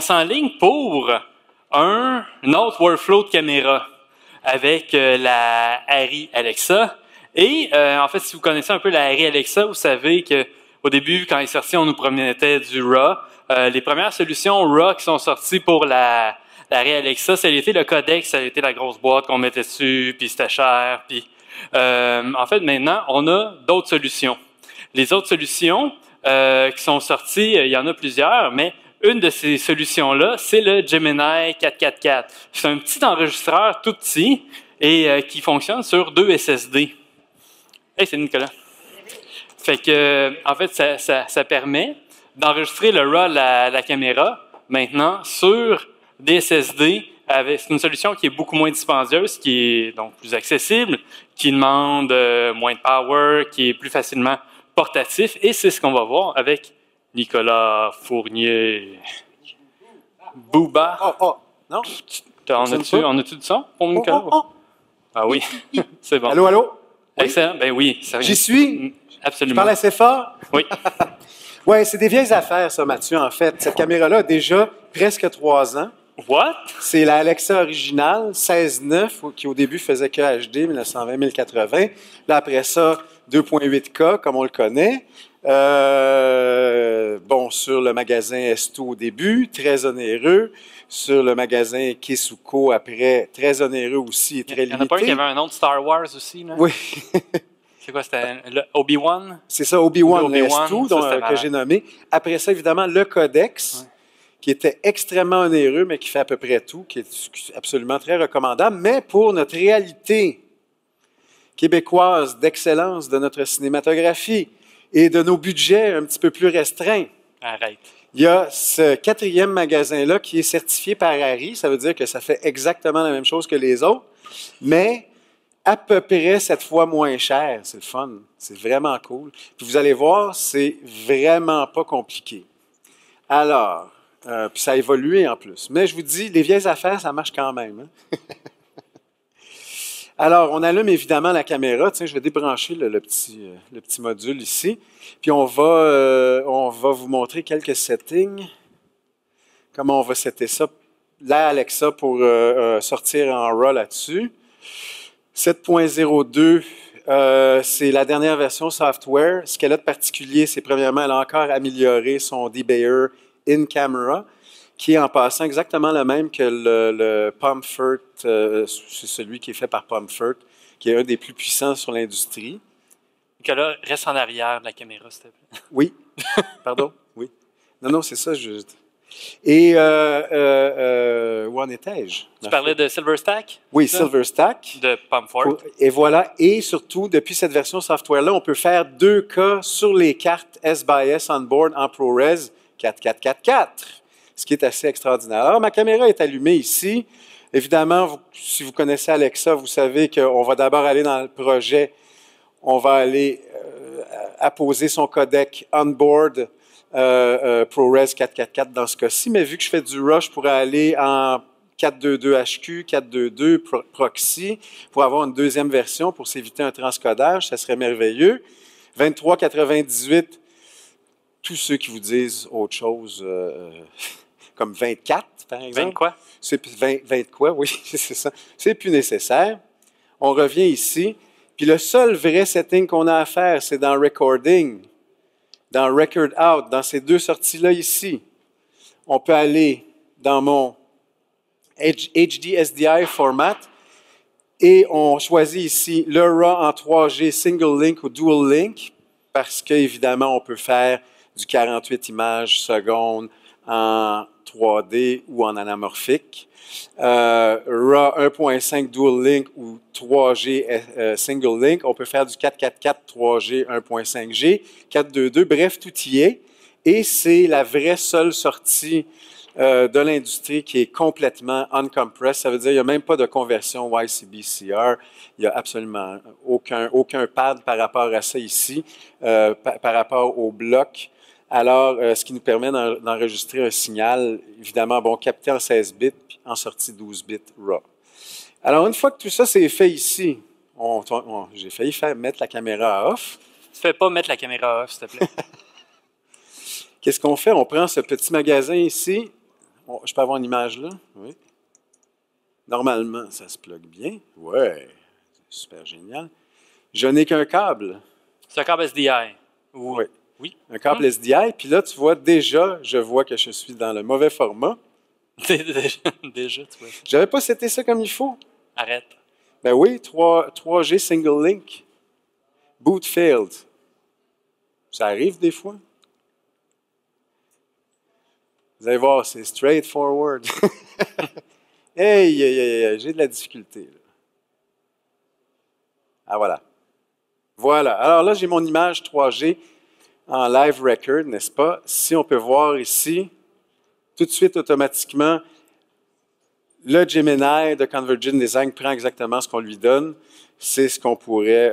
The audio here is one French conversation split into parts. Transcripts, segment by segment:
on s'enligne pour un autre workflow de caméra avec la Arri Alexa. Et en fait, si vous connaissez un peu la Arri Alexa, vous savez qu'au début, quand elle est sortie, on nous promettait du RAW. Les premières solutions RAW qui sont sorties pour la Arri Alexa, ça a été le codec, ça a été la grosse boîte qu'on mettait dessus, puis c'était cher. Puis, en fait, maintenant, on a d'autres solutions. Les autres solutions qui sont sorties, il y en a plusieurs, mais une de ces solutions-là, c'est le Gemini 444. C'est un petit enregistreur tout petit et qui fonctionne sur 2 SSD. Hey, c'est Nicolas. Fait que, en fait, ça permet d'enregistrer le RAW de la caméra maintenant sur des SSD. C'est une solution qui est beaucoup moins dispendieuse, qui est donc plus accessible, qui demande moins de power, qui est plus facilement portatif. Et c'est ce qu'on va voir avec Nicolas Fournier. Booba. Non? On a-tu du son pour Nicolas? Ah oui, c'est bon. Allô, allô? Excellent. Ben oui, sérieux. J'y suis? Absolument. Je parle assez fort? Oui. Oui, c'est des vieilles affaires, ça, Mathieu, en fait. Cette caméra-là a déjà presque 3 ans. What? C'est la Alexa originale, 16.9, qui au début faisait que HD, 1920-1080. Là, après ça, 2.8K, comme on le connaît. Bon, sur le magasin S2 au début, très onéreux. Sur le magasin Keisuko après, très onéreux aussi et très limité. Il n'y en a pas un qui avait un nom de Star Wars aussi, là? Oui. C'est quoi, c'était le Obi-Wan? C'est ça, Obi-Wan, le Obi-Wan, S2, que j'ai nommé. Après ça, évidemment, le Codex, qui était extrêmement onéreux, mais qui fait à peu près tout, qui est absolument très recommandable. Mais pour notre réalité québécoise d'excellence de notre cinématographie et de nos budgets un petit peu plus restreints, arrête. Il y a ce 4e magasin-là qui est certifié par Arri. Ça veut dire que ça fait exactement la même chose que les autres, mais à peu près 7 fois moins cher. C'est le fun. C'est vraiment cool. Puis vous allez voir, c'est vraiment pas compliqué. Alors, puis ça a évolué en plus. Mais je vous dis, les vieilles affaires, ça marche quand même. Hein? Alors, on allume évidemment la caméra. Tiens, je vais débrancher le petit module ici. Puis on va vous montrer quelques settings. Comment on va setter ça. La Alexa pour sortir en RAW là-dessus. 7.02, c'est la dernière version software. Ce qu'elle a de particulier, c'est premièrement, elle a encore amélioré son debayer in camera, qui est en passant exactement le même que le Pomfret, c'est celui qui est fait par Pomfret, qui est un des plus puissants sur l'industrie. Nicolas, reste en arrière de la caméra, s'il te plaît. Oui. Pardon? Oui. Non, c'est ça. Et où en étais-je? Tu parlais de SilverStack? Oui, SilverStack. De Pomfret. Et voilà. Et surtout, depuis cette version software-là, on peut faire 2K sur les cartes S-by-S on-board en ProRes 4444, ce qui est assez extraordinaire. Alors, ma caméra est allumée ici. Évidemment, si vous connaissez Alexa, vous savez qu'on va d'abord aller dans le projet. On va aller apposer son codec on-board ProRes 444 dans ce cas-ci, mais vu que je fais du RAW, je pourrais aller en 422HQ, 422 proxy pour avoir une deuxième version pour s'éviter un transcodage, ça serait merveilleux. 2398, tous ceux qui vous disent autre chose, comme 24 par exemple. 20 quoi? C'est 20 quoi, oui, c'est ça. C'est plus nécessaire. On revient ici. Puis le seul vrai setting qu'on a à faire, c'est dans Recording, dans Record Out, dans ces deux sorties-là ici. On peut aller dans mon HD SDI format et on choisit ici le RAW en 3G Single Link ou Dual Link parce qu'évidemment, on peut faire du 48 images secondes en 3D ou en anamorphique. RAW 1.5 Dual Link ou 3G Single Link. On peut faire du 444 3G 1.5G, 422, bref, tout y est. Et c'est la vraie seule sortie de l'industrie qui est complètement uncompressed. Ça veut dire qu'il n'y a même pas de conversion YCB-CR. Il n'y a absolument aucun pad par rapport à ça ici, par rapport au bloc. Alors, ce qui nous permet d'enregistrer un signal, évidemment, bon, capté en 16 bits, puis en sortie 12 bits RAW. Alors, une fois que tout ça c'est fait ici, j'ai failli mettre la caméra à off. Tu ne fais pas mettre la caméra off, s'il te plaît. Qu'est-ce qu'on fait? On prend ce petit magasin ici, Je peux avoir une image là? Oui. Normalement, ça se plug bien. Ouais, c'est super génial. Je n'ai qu'un câble. C'est un câble SDI. Oui. Oui. Un câble SDI. Puis là, tu vois, je vois que je suis dans le mauvais format. Déjà, tu vois. J'avais pas seté ça comme il faut. Arrête. Ben oui, 3G single link. Boot failed. Ça arrive des fois. Vous allez voir, c'est straightforward. Hey, j'ai de la difficulté. Là. Ah, voilà. Voilà. Alors là, j'ai mon image 3G en live record, n'est-ce pas? Si on peut voir ici, tout de suite, automatiquement, le Gemini de Convergent Design prend exactement ce qu'on lui donne. C'est ce qu'on pourrait,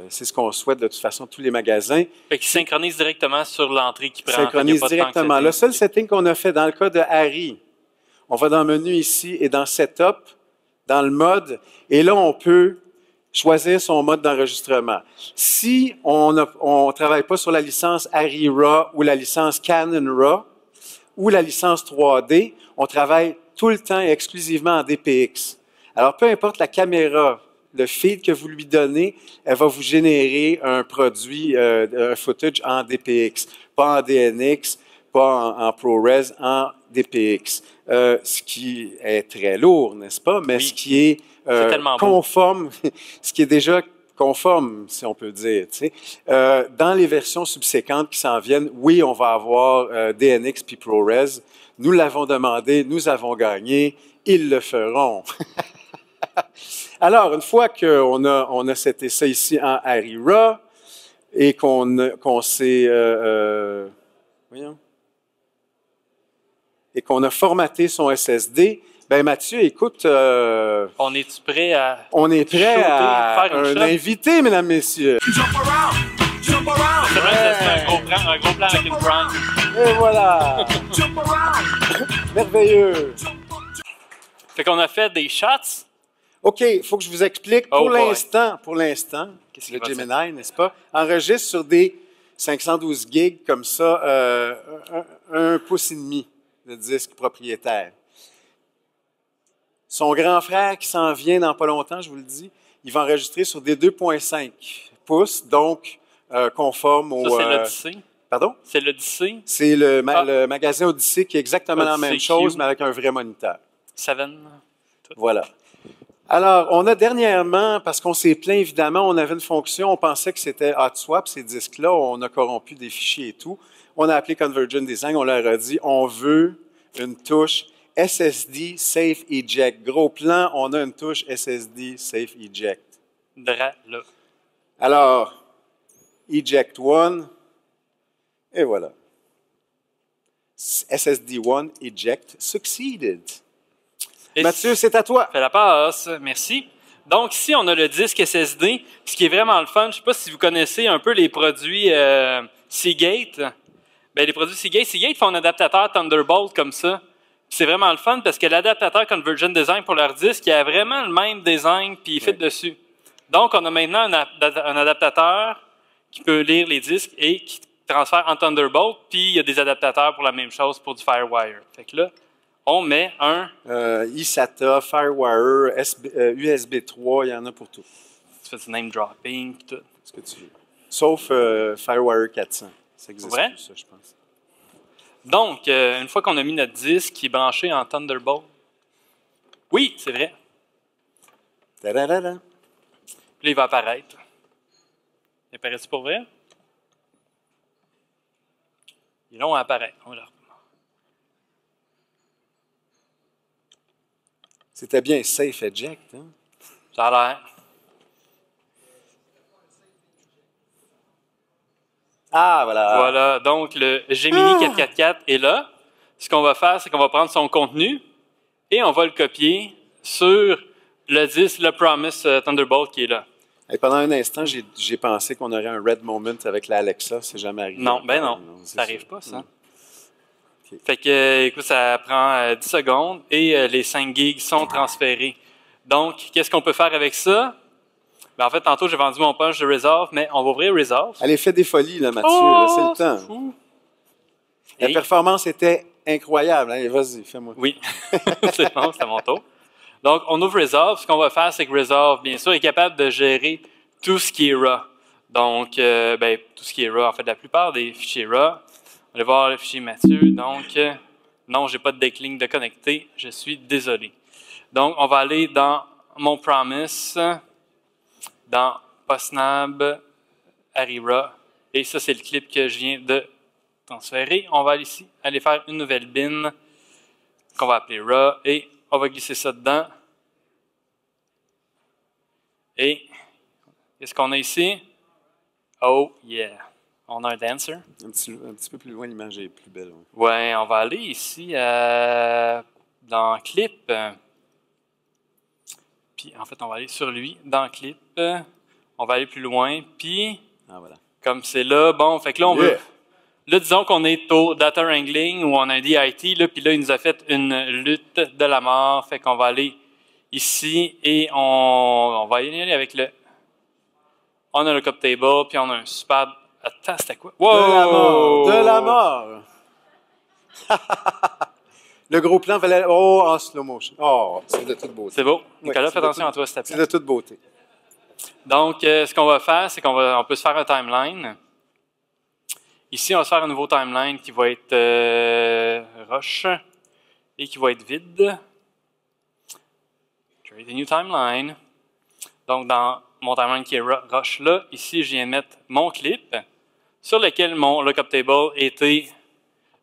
c'est ce qu'on souhaite de toute façon tous les magasins. Fait qu'il synchronise directement sur l'entrée qui prend. Synchronise directement. Le seul setting qu'on a fait dans le cas de Harry, on va dans le menu ici et dans Setup, dans le mode, et là, on peut choisir son mode d'enregistrement. Si on ne travaille pas sur la licence Harry RAW ou la licence Canon RAW ou la licence 3D, on travaille tout le temps et exclusivement en DPX. Alors, peu importe la caméra, le feed que vous lui donnez, elle va vous générer un produit, un footage en DPX, pas en DNX, pas en ProRes, en DPX. Ce qui est très lourd, n'est-ce pas? Mais oui, ce qui est conforme, ce qui est déjà conforme, si on peut dire. Tu sais. Dans les versions subséquentes qui s'en viennent, oui, on va avoir DNX puis ProRes. Nous l'avons demandé, nous avons gagné, ils le feront. Alors, une fois qu'on a seté ça ici en Harry RAW et qu'on s'est... voyons. Et qu'on a formaté son SSD, ben Mathieu, écoute... on est prêt à... On est prêt à faire un invité, mesdames, messieurs. Jump around! Jump around! C'est vrai, c'est un gros plan avec une prank. Et voilà! Jump around! Merveilleux! Fait qu'on a fait des shots. OK, il faut que je vous explique. Pour l'instant, le Gemini, n'est-ce pas, enregistre sur des 512 gigs comme ça, un pouce et demi de disque propriétaire. Son grand frère qui s'en vient dans pas longtemps, je vous le dis, il va enregistrer sur des 2,5 pouces, donc conforme au... Ça, c'est l'Odyssey. Pardon? C'est l'Odyssey? C'est le magasin Odyssey qui est exactement la même chose, mais avec un vrai moniteur. Seven. Voilà. Alors, on a dernièrement, parce qu'on s'est plaint, évidemment, on avait une fonction, on pensait que c'était hot swap, ces disques-là, on a corrompu des fichiers et tout. On a appelé Convergent Design, on leur a dit, on veut une touche SSD Safe Eject. Gros plan, on a une touche SSD Safe Eject. Là. Alors, Eject 1, et voilà. SSD 1 Eject succeeded. Et Mathieu, c'est à toi. Fais la passe, merci. Donc ici, on a le disque SSD, ce qui est vraiment le fun. Je ne sais pas si vous connaissez un peu les produits Seagate. Bien, les produits Seagate font un adaptateur Thunderbolt comme ça. C'est vraiment le fun parce que l'adaptateur Convergent Design pour leur disque, il a vraiment le même design puis il fit dessus. Donc, on a maintenant un adaptateur qui peut lire les disques et qui transfère en Thunderbolt, puis il y a des adaptateurs pour la même chose pour du FireWire. Fait que là, on met un... eSATA, FireWire, USB 3, il y en a pour tout. Tu fais du name dropping, tout. Ce que tu veux. Sauf FireWire 400. Ça existe plus, ça, je pense. Donc, une fois qu'on a mis notre disque qui est branché en Thunderbolt, oui, c'est vrai. Ta-da-da-da. Puis là, il va apparaître. Il apparaît-tu pour vrai? Et là, on apparaît. C'était bien Safe Eject, hein? Ça a l'air. Ah, voilà. Voilà, donc le Gemini 444 est là. Ce qu'on va faire, c'est qu'on va prendre son contenu et on va le copier sur le disque, le Promise Thunderbolt qui est là. Et pendant un instant, j'ai pensé qu'on aurait un red moment avec l'Alexa. C'est jamais arrivé. Non, ben non. Ça n'arrive pas, ça. Okay. Fait que, écoute, ça prend 10 secondes et les 5 gigs sont transférés. Donc, qu'est-ce qu'on peut faire avec ça? Ben, en fait, tantôt, j'ai vendu mon punch de Resolve, mais on va ouvrir Resolve. Allez, fais des folies, là, Mathieu. C'est le temps. Fou. La performance était incroyable. Hein? Vas-y, fais-moi. Oui, c'est bon, c'est à mon tour. Donc, on ouvre Resolve. Ce qu'on va faire, c'est que Resolve, bien sûr, est capable de gérer tout ce qui est RAW. Donc, tout ce qui est RAW, en fait, la plupart des fichiers RAW. On va voir le fichier Mathieu. Donc, non, je n'ai pas de decklink de connecter. Je suis désolé. Donc, on va aller dans mon promise, dans PostNab, ARI-RAW. Et ça, c'est le clip que je viens de transférer. On va ici aller faire une nouvelle bin qu'on va appeler RAW et on va glisser ça dedans. Et qu'est-ce qu'on a ici? Oh yeah! On a un dancer. Un petit peu plus loin, l'image est plus belle. Ouais, on va aller ici dans Clip. Puis en fait, on va aller sur lui, dans Clip. On va aller plus loin. Puis, voilà. Comme c'est là, bon, fait que là, on veut. Là, disons qu'on est au data wrangling ou on a un DIT, là, puis là, il nous a fait une lutte de la mort. Fait qu'on va aller ici et on va y aller avec le. On a le lookup table, puis on a un super. Attends, c'était quoi? Wow! De la mort! De la mort! Le gros plan fallait. Oh, en slow motion. Oh, c'est de toute beauté. C'est beau. Nicolas, fais attention à toi, s'il te plaît. C'est de toute beauté. Donc, ce qu'on va faire, c'est qu'on peut se faire un timeline. Ici, on va se faire un nouveau timeline qui va être rush et qui va être vide. Create a new timeline. Donc, dans mon timeline qui est rush là, ici, je viens de mettre mon clip sur lequel mon lookup table a été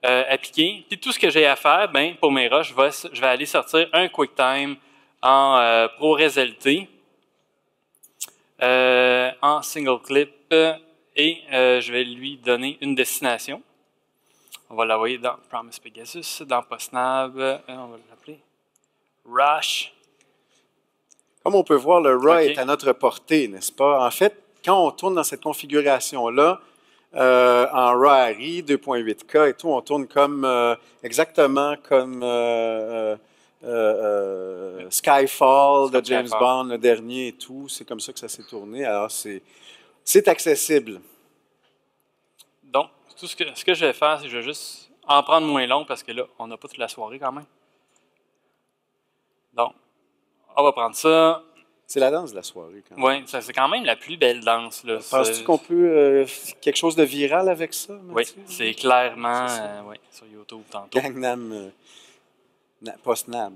appliqué. Puis tout ce que j'ai à faire, pour mes rushs, je vais aller sortir un QuickTime en ProRes LT, en single clip, et je vais lui donner une destination. On va l'envoyer dans Promise Pegasus, dans PostNab, on va l'appeler Rush. Comme on peut voir, le RAW est à notre portée, n'est-ce pas? En fait, quand on tourne dans cette configuration-là, en RAW ARI 2.8K et tout, on tourne comme exactement comme Skyfall de James Bond, le dernier et tout. C'est comme ça que ça s'est tourné. Alors, c'est accessible. Donc, ce que je vais faire, c'est que je vais juste en prendre moins long parce que là, on n'a pas toute la soirée quand même. Donc, on va prendre ça. C'est la danse de la soirée, quand même. Oui, c'est quand même la plus belle danse. Penses-tu qu'on peut quelque chose de viral avec ça, Mathieu? Oui, c'est clairement sur YouTube tantôt. Gangnam PostNab.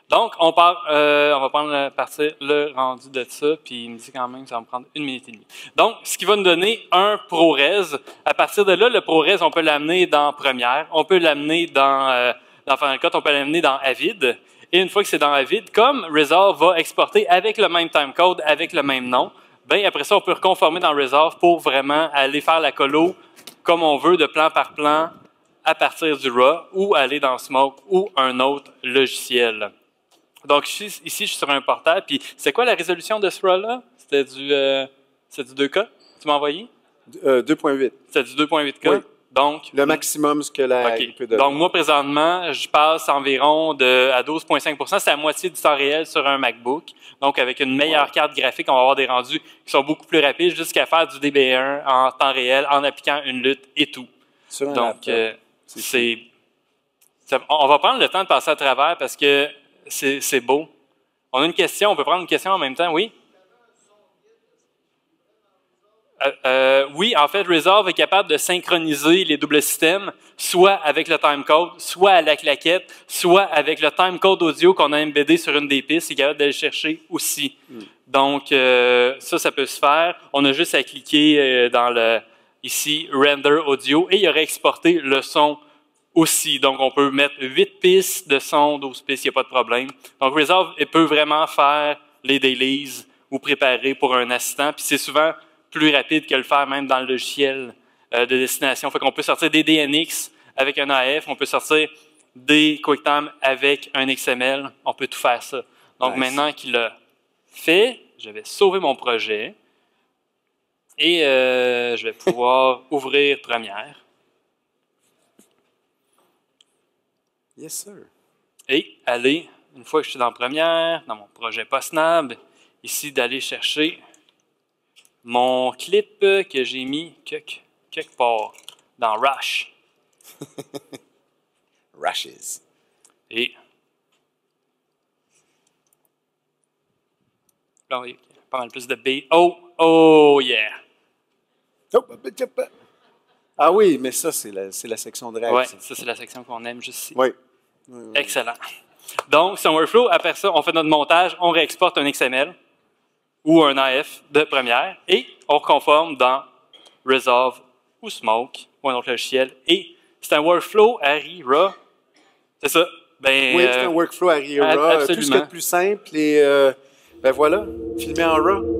Donc, on va partir le rendu de ça, puis il me dit quand même que ça va me prendre 1 minute et demie. Donc, ce qui va nous donner un ProRes. À partir de là, le ProRes, on peut l'amener dans Premiere, on peut l'amener dans Final Cut, on peut l'amener dans Avid. Et une fois que c'est dans Avid, comme Resolve va exporter avec le même timecode, avec le même nom, après ça, on peut reconformer dans Resolve pour vraiment aller faire la colo comme on veut, de plan par plan, à partir du RAW, ou aller dans Smoke ou un autre logiciel. Donc ici, je suis sur un portail. Puis c'est quoi la résolution de ce RAW-là? C'était du 2K? Tu m'as envoyé? 2.8. C'était du 2.8K? Oui. Donc, le maximum, ce que la peut donner. Donc, moi, présentement, je passe environ à 12,5 %. C'est la moitié du temps réel sur un MacBook. Donc, avec une meilleure carte graphique, on va avoir des rendus qui sont beaucoup plus rapides jusqu'à faire du DB1 en temps réel, en appliquant une lutte et tout. Sur un Donc, laptop. on va prendre le temps de passer à travers parce que c'est beau. On a une question. On peut prendre une question en même temps, oui? Oui, en fait, Resolve est capable de synchroniser les doubles systèmes, soit avec le timecode, soit à la claquette, soit avec le timecode audio qu'on a embeddé sur une des pistes. Il est capable d'aller chercher aussi. Donc, ça peut se faire. On a juste à cliquer dans ici, Render Audio, et il aurait exporté le son aussi. Donc, on peut mettre 8 pistes de son, 12 pistes, il n'y a pas de problème. Donc, Resolve peut vraiment faire les dailies ou préparer pour un assistant. Puis, c'est souvent plus rapide que le faire même dans le logiciel de destination. Fait qu'on peut sortir des DNX avec un AF, on peut sortir des QuickTime avec un XML, on peut tout faire ça. Donc maintenant qu'il l'a fait, je vais sauver mon projet et je vais pouvoir ouvrir Premiere. Yes, sir. Et aller, une fois que je suis dans Premiere, dans mon projet PostNab, ici d'aller chercher mon clip que j'ai mis quelque part dans Rush. Rashes. Et là, oui, pas mal plus de B. Oh, yeah! Ah oui, mais ça, c'est la section de règles. Ouais, ça, c'est la section qu'on aime juste ici. Oui. Excellent. Donc, c'est un workflow. Après ça, on fait notre montage, on réexporte un XML ou un AF de première et on reconforme dans Resolve ou Smoke ou un autre logiciel. Et c'est un workflow ARI RAW. C'est ça. Ben, Oui, c'est un workflow ARI RAW. Tout ce qui est plus simple et ben voilà, filmé en RAW.